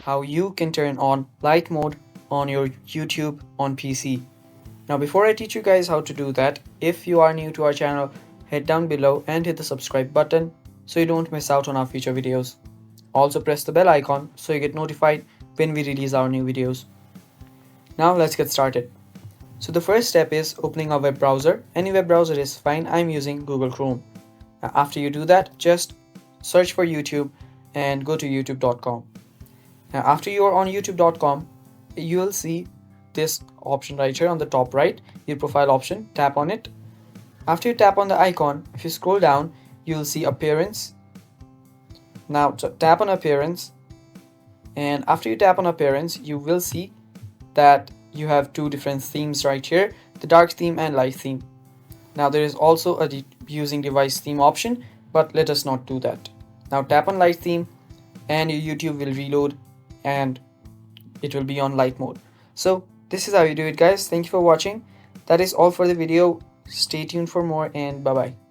how you can turn on light mode on your YouTube on PC. Now before I teach you guys how to do that, if you are new to our channel, head down below and hit the subscribe button so you don't miss out on our future videos. Also press the bell icon so you get notified when we release our new videos. Now let's get started. So the first step is opening a web browser. Any web browser is fine. I'm using Google Chrome. Now after you do that, just search for YouTube and go to youtube.com. Now after you are on youtube.com, you will see this option right here on the top right, your profile option. Tap on it. After you tap on the icon, if you scroll down, you will see appearance. Now tap on appearance, and after you tap on appearance, you will see that you have two different themes right here, the dark theme and light theme. Now there is also a using device theme option, but let us not do that. Now tap on light theme and your YouTube will reload and it will be on light mode. So this is how you do it, guys. Thank you for watching. That is all for the video. Stay tuned for more, and bye bye.